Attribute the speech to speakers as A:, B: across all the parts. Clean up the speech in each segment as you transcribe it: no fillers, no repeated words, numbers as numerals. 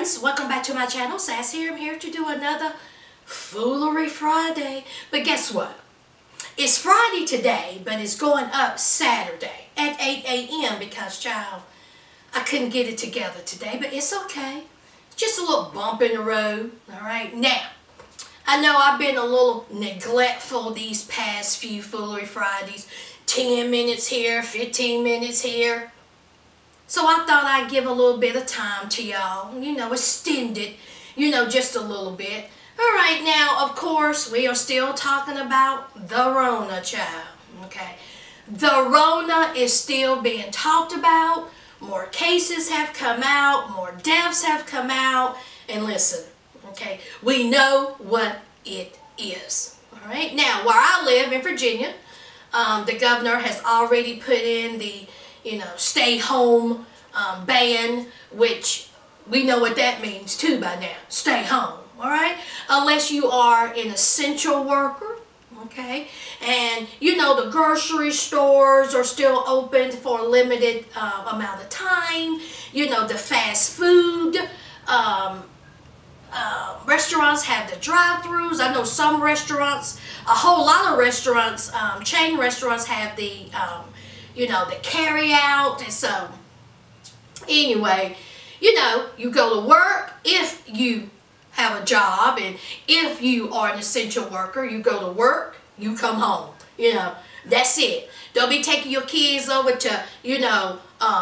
A: friends, welcome back to my channel. Sas here. I'm here to do another Foolery Friday. But guess what? It's Friday today, but it's going up Saturday at 8 a.m. because, child, I couldn't get it together today, but it's okay. It's just a little bump in the road, all right? Now, I know I've been a little neglectful these past few Foolery Fridays. 10 minutes here, 15 minutes here. So I thought I'd give a little bit of time to y'all, extend it, just a little bit. All right, now, of course, we are still talking about the Rona, child, okay? The Rona is still being talked about. More cases have come out. More deaths have come out. And listen, okay, we know what it is, all right? Now, where I live in Virginia, the governor has already put in the stay home ban, which we know what that means too by now. Stay home, all right? Unless you are an essential worker, okay? And the grocery stores are still open for a limited amount of time. The fast food restaurants have the drive-thrus. I know some restaurants, a whole lot of restaurants, chain restaurants have the the carry-out. And so anyway, you go to work if you have a job, and if you are an essential worker, you go to work, you come home. That's it. Don't be taking your kids over to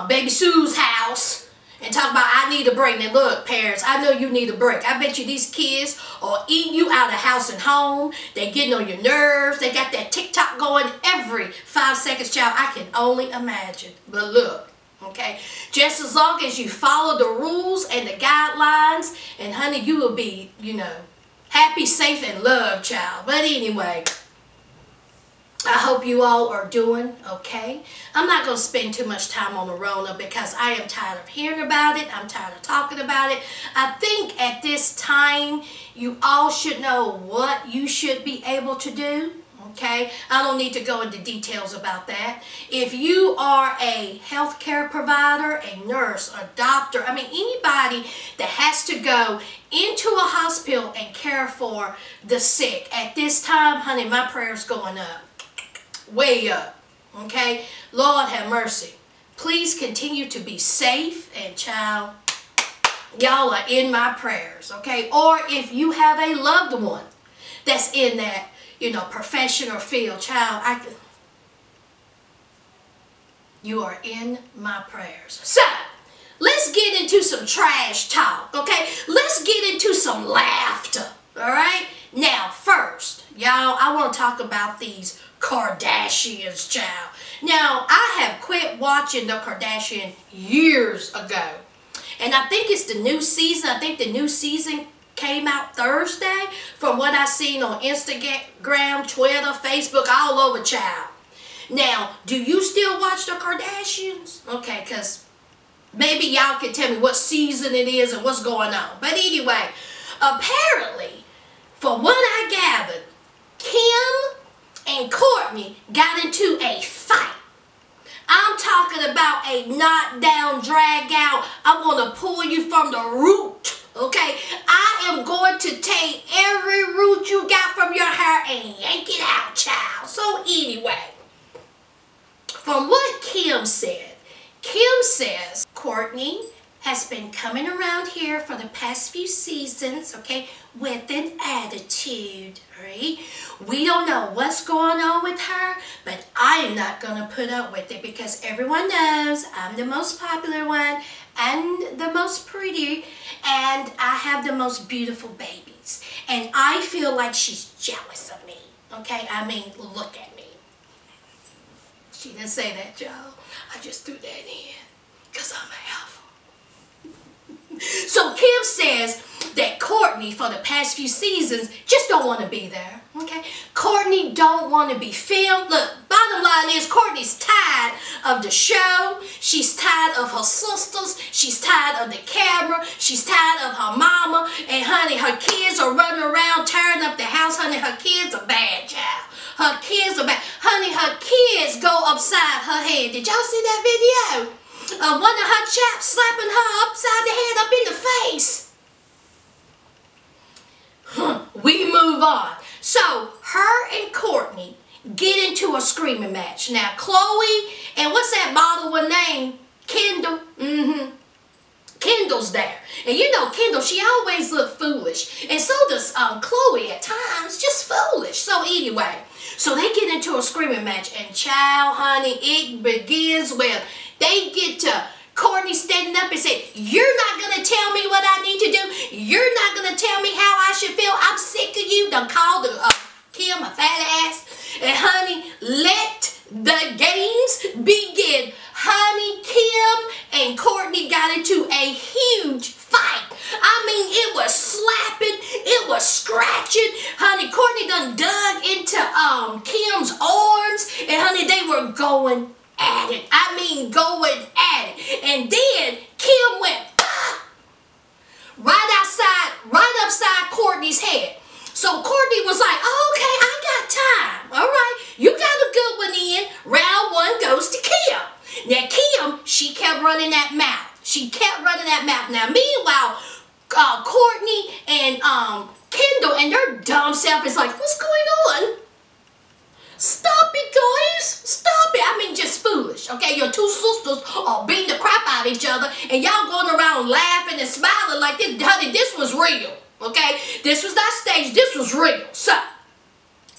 A: Baby Sue's house and talk about, I need a break. Now look, parents, I know you need a break. I bet you these kids are eating you out of house and home. They're getting on your nerves. They got that TikTok going every 5 seconds, child. I can only imagine. But look, okay, just as long as you follow the rules and the guidelines, and honey, you will be, happy, safe, and loved, child. But anyway, I hope you all are doing okay. I'm not going to spend too much time on the Rona because I am tired of hearing about it. I'm tired of talking about it. I think at this time, you all should know what you should be able to do. Okay? I don't need to go into details about that. If you are a healthcare provider, a nurse, a doctor, anybody that has to go into a hospital and care for the sick, at this time, honey, my prayer's going up. Way up, okay? Lord have mercy. Please continue to be safe, and child, y'all are in my prayers, okay? Or if you have a loved one that's in that, profession or field, child, you are in my prayers. So, let's get into some trash talk, okay? Let's get into some laughter, all right? Now, first, y'all, I want to talk about these Kardashians, child. Now, I have quit watching the Kardashian years ago. And I think it's the new season. I think the new season came out Thursday from what I've seen on Instagram, Twitter, Facebook, all over, child. Now, do you still watch the Kardashians? Okay, because maybe y'all can tell me what season it is and what's going on. But anyway, apparently, from what I gathered, Kim and Courtney got into a fight. I'm talking about a knockdown, drag out. I'm going to pull you from the root, okay? I am going to take every root you got from your hair and yank it out, child. So anyway, from what Kim said, Kim says Courtney has been coming around here for the past few seasons, okay, with an attitude, right? We don't know what's going on with her, but I am not going to put up with it because everyone knows I'm the most popular one and the most pretty, and I have the most beautiful babies. And I feel like she's jealous of me, okay? Look at me. She didn't say that, y'all. I just threw that in because I'm a alpha. So Kim says that Courtney, for the past few seasons, just don't want to be there, okay? Courtney don't want to be filmed. Look, bottom line is Courtney's tired of the show. She's tired of her sisters. She's tired of the camera. She's tired of her mama. And honey, her kids are running around tearing up the house. Honey, her kids are bad, child. Her kids are bad. Honey, her kids go upside her head. Did y'all see that video? One of her chaps slapping her upside the head, up in the face. move on. So her and Courtney get into a screaming match. Now Chloe and what's that bottle with name? Kendall. Kendall's there. And you know Kendall, she always looked foolish. And so does Chloe at times, just foolish. So anyway, so they get into a screaming match. And child, honey, it begins with, they get to Courtney standing up and said, you're not going to tell me what I need to do. You're not going to tell me how I should feel. I'm sick of you. Done called Kim a fat ass. And honey, let the games begin. Honey, Kim and Courtney got into a huge fight. I mean, it was slapping, it was scratching. Honey, Courtney done dug into Kim's arms, and honey, they were going at it. I mean, going at it. And then Kim went right upside Courtney's head. So Courtney was like, oh, okay, I got time. All right, you got a good one in. Round one goes to Kim. Now Kim, she kept running that mouth. She kept running that mouth. Now meanwhile, Courtney and Kendall and their dumb self is like, what's going on? Stop it, guys. Stop it. I mean, just foolish. Okay, your two sisters are beating the crap out of each other and y'all going around laughing and smiling like this. Honey, this was real. Okay, this was not staged. This was real. So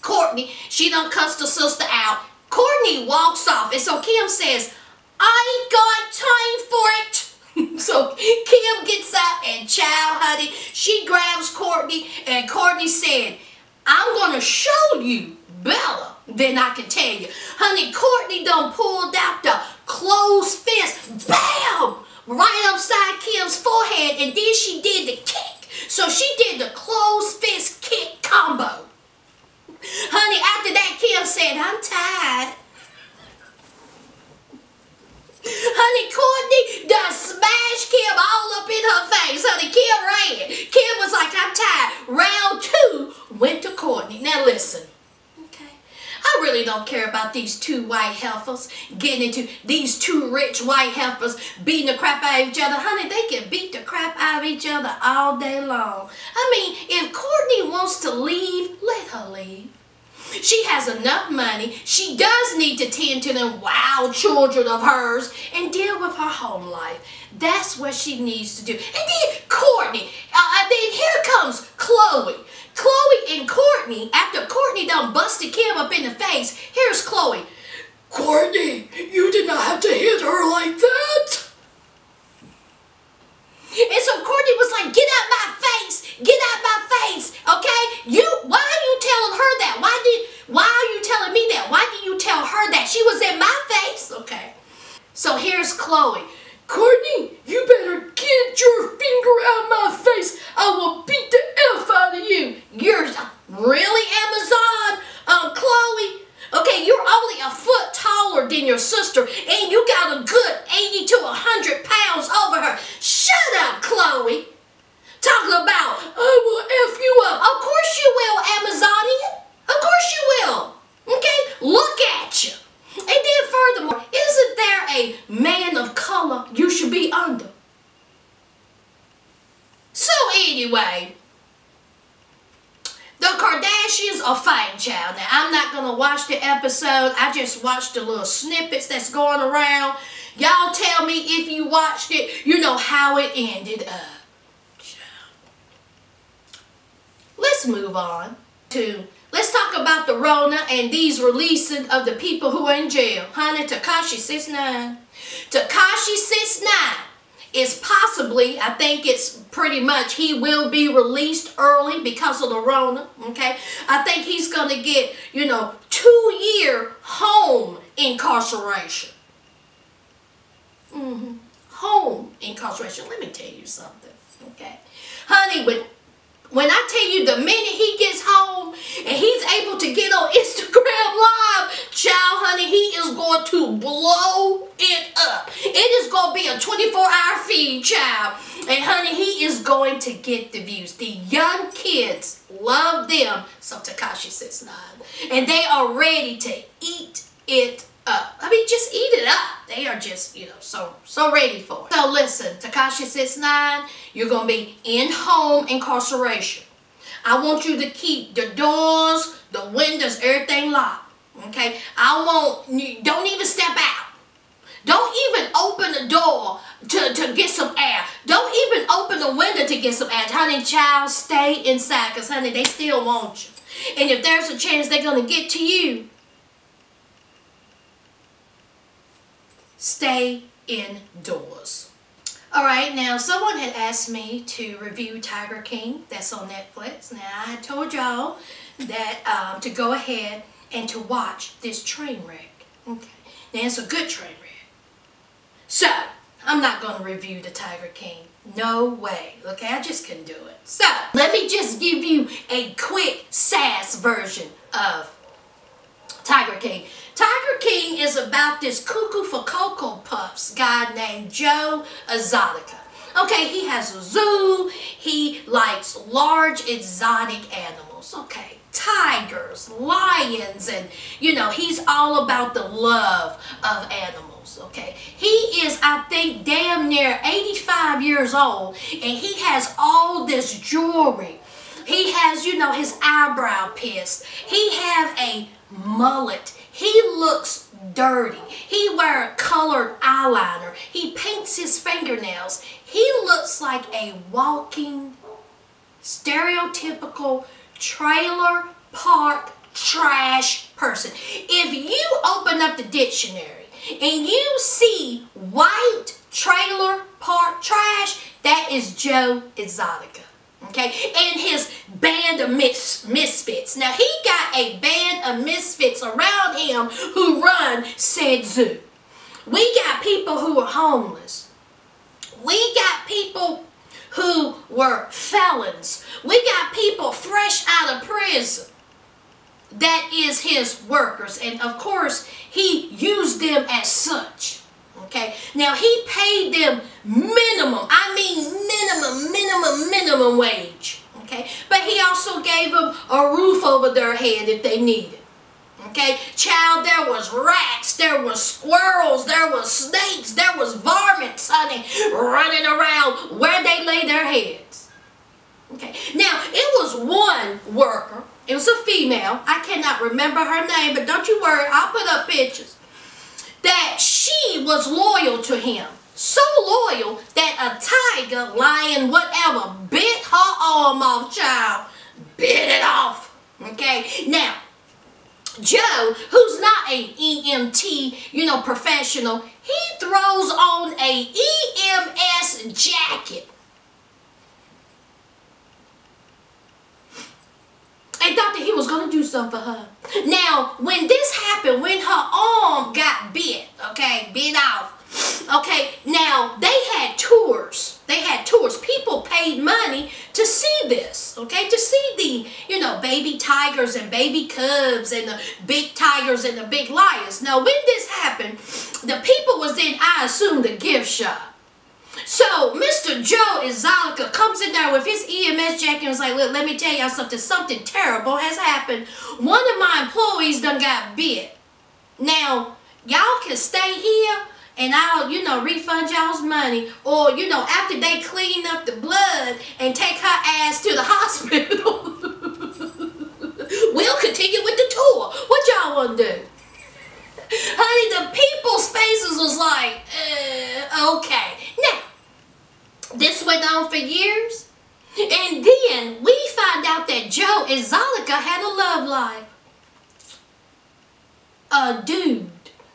A: Courtney, she done cussed her sister out. Courtney walks off, and so Kim says, I ain't got time for it. So Kim gets up and child, honey, she grabs Courtney, and Courtney said, I'm going to show you better than I can tell you. Honey, Courtney done pulled out the closed fist, bam, right upside Kim's forehead, and then she did the kick. So she did the closed fist kick combo. Honey, after that, Kim said, I'm tired. Honey, Courtney done smashed Kim all up in her face. Honey, Kim ran. Kim was like, I'm tired. Round two went to Courtney. Now listen, okay, I really don't care about these two white heifers getting into these two rich white heifers beating the crap out of each other. Honey, they can beat the crap out of each other all day long. I mean, if Courtney wants to leave, let her leave. She has enough money. She does need to tend to them wild children of hers and deal with her home life. That's what she needs to do. And then Courtney, then here comes Chloe. Chloe and Courtney, after Courtney done busted Kim up in the face, here's Chloe. Courtney, you did not have to hit her like that. And so Courtney was like, get out my face, okay? Why are you telling her that? Why are you telling me that? Why did you tell her that? She was in my face, okay? So here's Chloe. Courtney, you better get your finger out my face. I will beat the F out of you. You're really Amazon, Chloe? Okay, you're only a foot taller than your sister, and you got a good 80 to 100 pounds over her. Shut up, Chloe. Talking about, I will F you up. Of course you will, Amazonian. Of course you will. Okay, look at you. And then furthermore, isn't there a man of color you should be under? So anyway, the Kardashians are fighting, child. Now, I'm not going to watch the episode. I just watched the little snippets that's going around. Y'all tell me if you watched it, you know how it ended up. Let's move on to, let's talk about the Rona and these releasing of the people who are in jail. Honey, Tekashi 6ix9ine. Tekashi 6ix9ine is possibly, I think it's pretty much, he will be released early because of the Rona, okay? I think he's going to get, 2-year home incarceration. Home incarceration. Let me tell you something, okay? Honey, when I tell you the minute he gets home and he's able to get on Instagram Live, child, honey, he is going to blow it up. It is going to be a 24-hour feed, child. And honey, he is going to get the views. The young kids love them, some Tekashi 6ix9ine. And they are ready to eat it up. I mean, just eat it up. They are just, so ready for it. So listen, Tekashi 6ix9ine, you're going to be in home incarceration. I want you to keep the doors, the windows, everything locked. Okay? Don't even step out. Don't even open the door to get some air. Don't even open the window to get some air. Honey, child, stay inside because, honey, they still want you. And if there's a chance they're going to get to you, stay indoors. All right, now someone had asked me to review Tiger King. That's on Netflix. Now, I had told y'all that to go ahead and to watch this train wreck. Okay, now it's a good train wreck. So, I'm not going to review the Tiger King. No way. Okay, I just couldn't do it. So, let me just give you a quick sass version of Tiger King. Tiger King is about this cuckoo for Cocoa Puffs guy named Joe Exotica. Okay, he has a zoo. He likes large exotic animals. Okay, tigers, lions, and you know, he's all about the love of animals. Okay, he is, I think, damn near 85 years old, and he has all this jewelry. He has, you know, his eyebrow pierced. He have a mullet. He looks dirty. He wears colored eyeliner. He paints his fingernails. He looks like a walking, stereotypical trailer park trash person. If you open up the dictionary and you see white trailer park trash, that is Joe Exotica. Okay, and his band of misfits. Now, he got a band of misfits around him who run said zoo. We got people who are homeless. We got people who were felons. We got people fresh out of prison. That is his workers. And, of course, he used them as such. Okay, now he paid them minimum, I mean minimum wage. Okay, but he also gave them a roof over their head if they needed. Okay, child, there was rats, there was squirrels, there was snakes, there was varmints, honey, running around where they lay their heads. Okay, now it was one worker, it was a female, I cannot remember her name, but don't you worry, I'll put up pictures. That she was loyal to him. So loyal that a tiger, lion, whatever, bit her arm off, child. Bit it off. Okay? Now, Joe, who's not an EMT, you know, professional, he throws on a EMS jacket. And thought that he was going to do something for her. Now, when this happened, when her arm got bit, okay, bit off, okay, now they had tours. They had tours. People paid money to see this, okay, to see the, you know, baby tigers and baby cubs and the big tigers and the big lions. Now, when this happened, the people was in, I assume, the gift shop. So, Mr. Joe Exotica comes in there with his EMS jacket and was like, look, let me tell y'all something. Something terrible has happened. One of my employees done got bit. Now, y'all can stay here and I'll, you know, refund y'all's money. Or, you know, after they clean up the blood and take her ass to the hospital, we'll continue with the tour. What y'all want to do? Honey, the people's faces was like, okay. Now, this went on for years. And then we find out that Joe Exotica had a love life. A dude.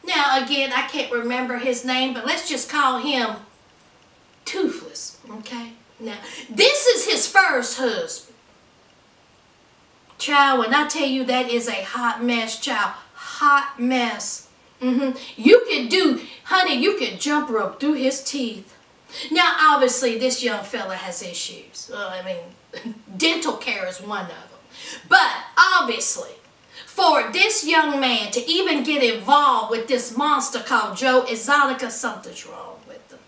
A: Now, again, I can't remember his name, but let's just call him Toothless. Okay? Now, this is his first husband. Child, when I tell you that is a hot mess, child. Hot mess. You could do, honey, you could jump rope through his teeth. Now, obviously, this young fella has issues. I mean, dental care is one of them. But, obviously, for this young man to even get involved with this monster called Joe Exotica, something's wrong with him.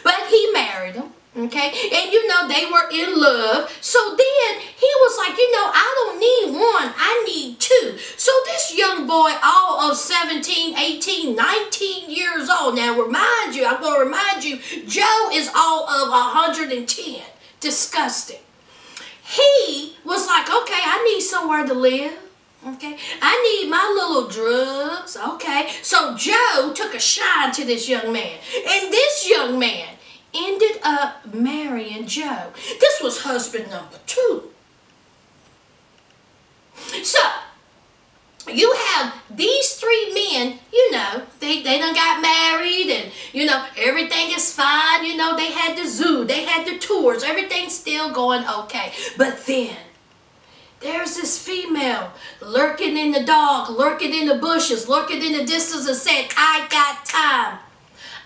A: But he married him. Okay, and you know, they were in love. So then he was like, you know, I don't need one, I need two. So this young boy, all of 17, 18, 19 years old. Now remind you, I'm going to remind you, Joe is all of 110. Disgusting. he was like, okay, I need somewhere to live. Okay, I need my little drugs. Okay, so Joe took a shine to this young man, and this young man ended up marrying Joe. This was husband number 2. So you have these 3 men, you know, they done got married, and, you know, everything is fine. You know, they had the zoo, they had the tours, everything's still going okay. But then there's this female lurking in the dark, lurking in the bushes, lurking in the distance, and said, I got time.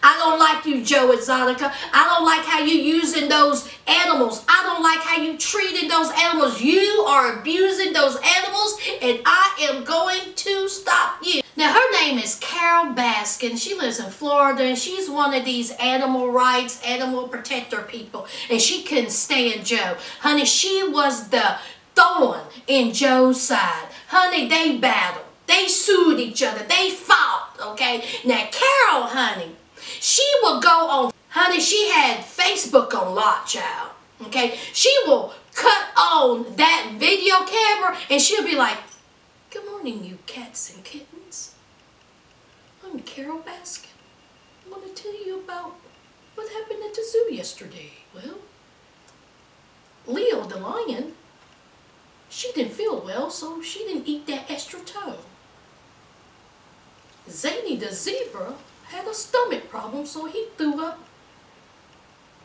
A: I don't like you, Joe Exotica. I don't like how you using those animals. I don't like how you treated those animals. You are abusing those animals, and I am going to stop you. Now, her name is Carol Baskin. She lives in Florida, and she's one of these animal rights, animal protector people, and she couldn't stand Joe. Honey, she was the thorn in Joe's side. Honey, they battled. They sued each other. They fought, okay? Now, Carol, honey, she will go on, honey, she had Facebook on lock, child, okay? She will cut on that video camera, and she'll be like, good morning, you cats and kittens. I'm Carol Baskin. I want to tell you about what happened at the zoo yesterday. Well, Leo the lion, she didn't feel well, so she didn't eat that extra toe. Zany the zebra had a stomach problem, so he threw up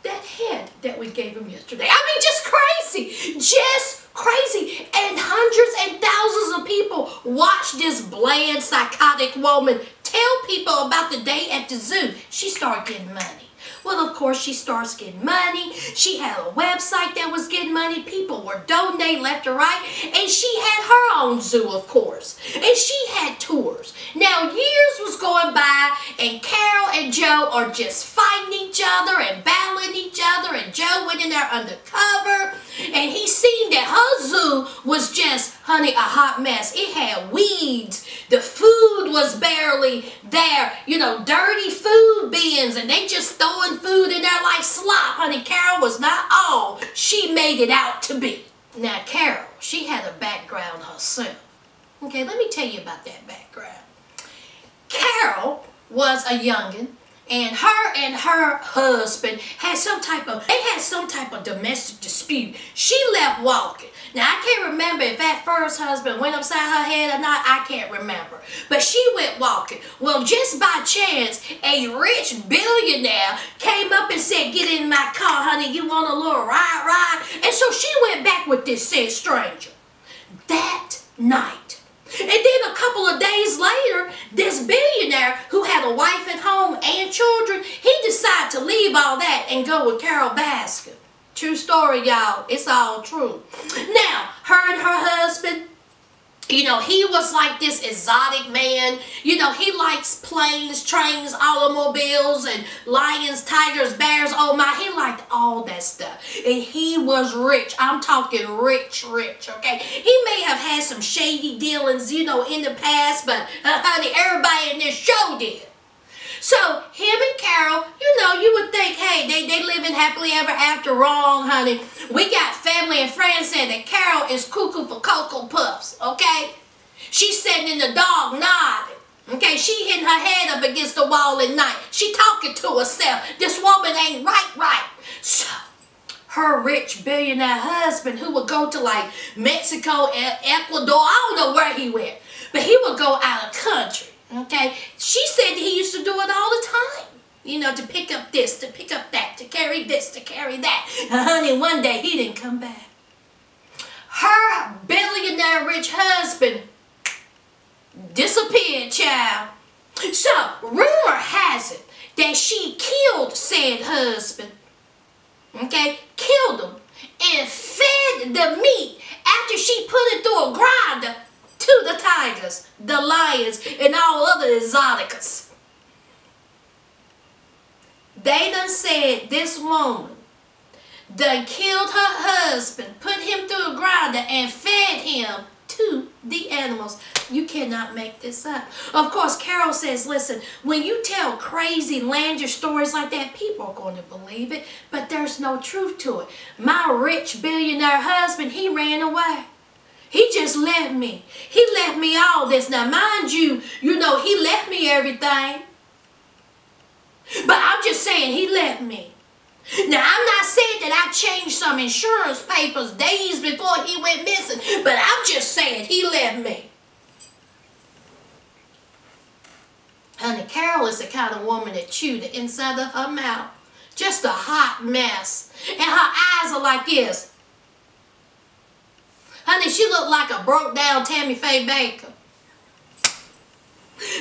A: that head that we gave him yesterday. I mean, just crazy. Just crazy. And hundreds and thousands of people watch this bland, psychotic woman tell people about the day at the zoo. She started getting money. Well, of course, she starts getting money. She had a website that was getting money. People were donating left and right. And she had her own zoo, of course. And she had tours. Now, years was going by, and Carol and Joe are just fighting each other and battling each other. And Joe went in there undercover. And he seen that her zoo was just, honey, a hot mess. It had weeds. The food was barely there. You know, dirty food bins. And they just throwing food in there like slop. Honey, Carol was not all she made it out to be. Now, Carol, she had a background herself. Okay, let me tell you about that background. Carol was a youngin', and her husband had some type of domestic dispute. She left walking. Now, I can't remember if that first husband went upside her head or not. I can't remember. But she went walking. Well, just by chance, a rich billionaire came up and said, get in my car, honey. You want a little ride? And so she went back with this said stranger. That night. And then a couple of days later, this billionaire who had a wife at home and children, he decided to leave all that and go with Carol Baskin. True story, y'all. It's all true. Now, her and her husband, you know, he was like this exotic man. You know, he likes planes, trains, automobiles, and lions, tigers, bears. Oh my, he liked all that stuff. And he was rich. I'm talking rich, okay? He may have had some shady dealings, you know, in the past, but honey, everybody in this show did. So, him and Carol, you know, you would think, hey, they living happily ever after. Wrong, honey. We got family and friends saying that Carol is cuckoo for Cocoa Puffs, okay? She's sitting in the dog nodding, okay? She hitting her head up against the wall at night. She talking to herself. This woman ain't right. So, her rich billionaire husband, who would go to like Mexico and Ecuador, I don't know where he went, but he would go out of country. Okay, she said that he used to do it all the time. You know, to pick up this, to pick up that, to carry this, to carry that. Honey, one day he didn't come back. Her billionaire rich husband disappeared, child. So, rumor has it that she killed said husband. Okay, killed him and fed the meat after she put it through a grinder to the tigers, the lions, and all other exoticas. They done said this woman done killed her husband, put him through a grinder, and fed him to the animals. You cannot make this up. Of course, Carol says, listen, when you tell crazy landish stories like that, people are going to believe it, but there's no truth to it. My rich billionaire husband, he ran away. He just left me. He left me all this. Now, mind you, he left me everything. But I'm just saying, he left me. Now, I'm not saying that I changed some insurance papers days before he went missing, but I'm just saying he left me. Honey, Carol is the kind of woman that chew the inside of her mouth. Just a hot mess. And her eyes are like this. Honey, she looked like a broke down Tammy Faye Baker.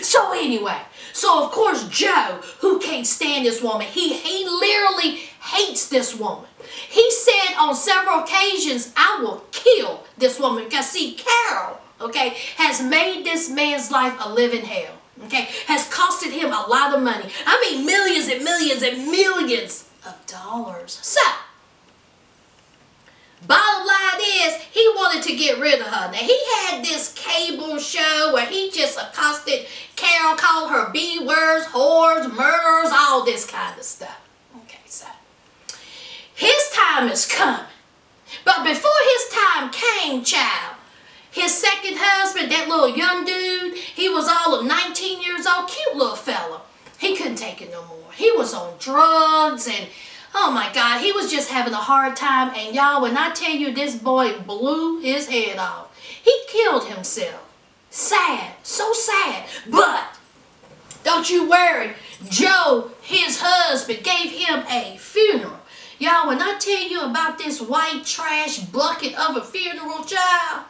A: So anyway, of course Joe, who can't stand this woman, he literally hates this woman. He said on several occasions, I will kill this woman. Because see, Carol, okay, has made this man's life a living hell. Okay, has costed him a lot of money. I mean millions and millions and millions of dollars. So, bottom line is, he wanted to get rid of her. Now, he had this cable show where he just accosted Carol, called her B-words, whores, murderers, all this kind of stuff. Okay, so, his time is coming. But before his time came, child, his second husband, that little young dude, he was all of 19 years old, cute little fella. He couldn't take it no more. He was on drugs and, oh my God, he was just having a hard time. And y'all, when I tell you this boy blew his head off, he killed himself. Sad, so sad. But don't you worry, Joe, his husband, gave him a funeral. Y'all, when I tell you about this white trash bucket of a funeral, child,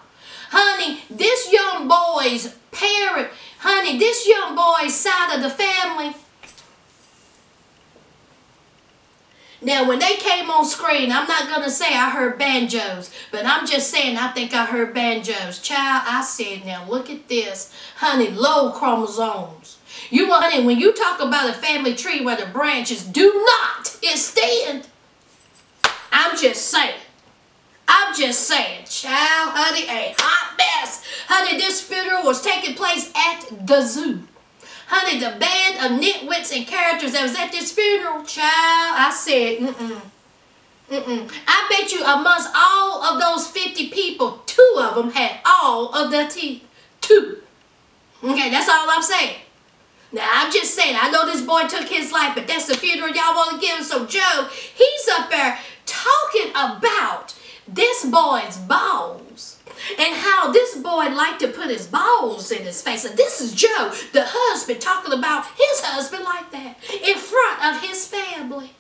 A: honey, this young boy's parent, honey, this young boy's side of the family. Now, when they came on screen, I'm not going to say I heard banjos, but I'm just saying I think I heard banjos. Child, I said, now look at this. Honey, low chromosomes. Honey, when you talk about a family tree where the branches do not extend, I'm just saying. I'm just saying, child, honey, a hot mess. Honey, this funeral was taking place at the zoo. Honey, the band of nitwits and characters that was at this funeral, child, I said, I bet you amongst all of those 50 people, 2 of them had all of the teeth. 2. Okay, that's all I'm saying. Now, I'm just saying, I know this boy took his life, but that's the funeral y'all want to give him. So, Joe, he's up there talking about this boy's balls and how this boy liked to put his balls in his face. And this is Joe, the husband, talking about his husband like that in front of his family.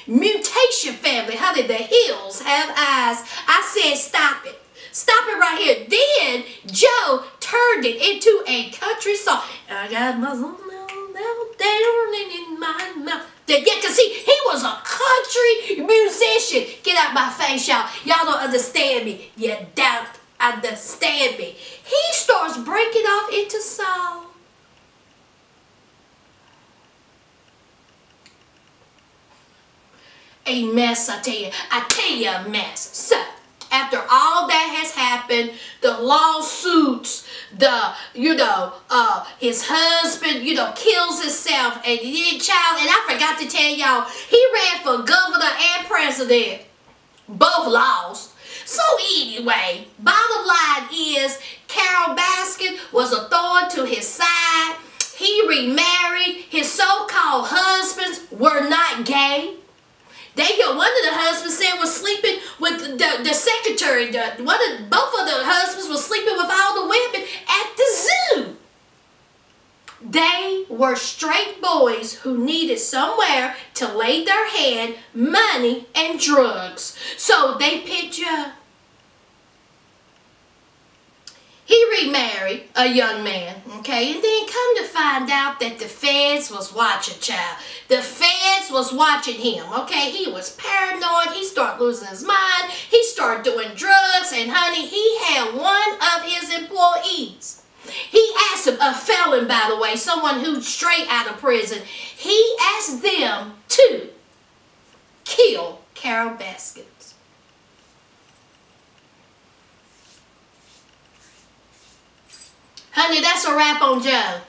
A: Mutation family, honey, the hills have eyes. I said stop it. Stop it right here. Then Joe turned it into a country song. I got my little down in my mouth. Yeah, because he was a country musician. Get out my face, y'all. Y'all don't understand me. You don't understand me. He starts breaking off into song. A mess, I tell you. I tell you, a mess. So, after all that has happened, the lawsuits, his husband, kills himself, and child, and I forgot to tell y'all, he ran for governor and president. Both lost. So anyway, bottom line is, Carol Baskin was a thorn to his side. He remarried. His so-called husbands were not gay. One of the husbands said was sleeping with the secretary. Both of the husbands were sleeping with all the women at the zoo. They were straight boys who needed somewhere to lay their head, money, and drugs. So they picked Joe. He remarried a young man, okay, and then come to find out that the feds was watching, child. The feds was watching him, okay. He was paranoid. He started losing his mind. He started doing drugs, and honey, he had one of his employees. He asked him, a felon, by the way, someone who's straight out of prison. He asked them to kill Carol Baskin. Honey, that's a wrap on Joe.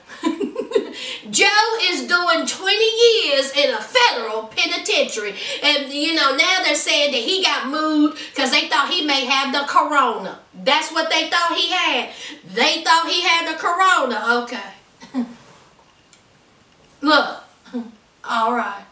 A: Joe is doing 20 years in a federal penitentiary. And, you know, now they're saying that he got moved because they thought he may have the corona. That's what they thought he had. They thought he had the corona. Okay. Look. All right.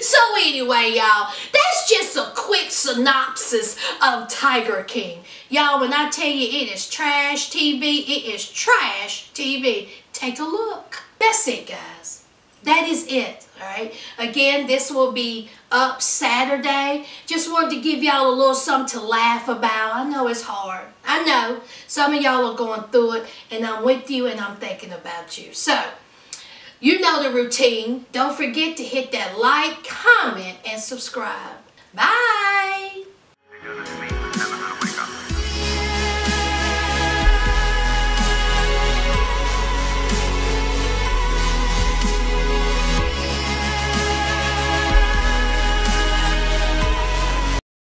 A: So anyway, y'all, that's just a quick synopsis of Tiger King. Y'all, when I tell you it is trash TV, it is trash TV. Take a look. That's it, guys. That is it, all right? Again, this will be up Saturday. Just wanted to give y'all a little something to laugh about. I know it's hard. I know. Some of y'all are going through it, and I'm with you, and I'm thinking about you. So, you know the routine. Don't forget to hit that like, comment, and subscribe. Bye.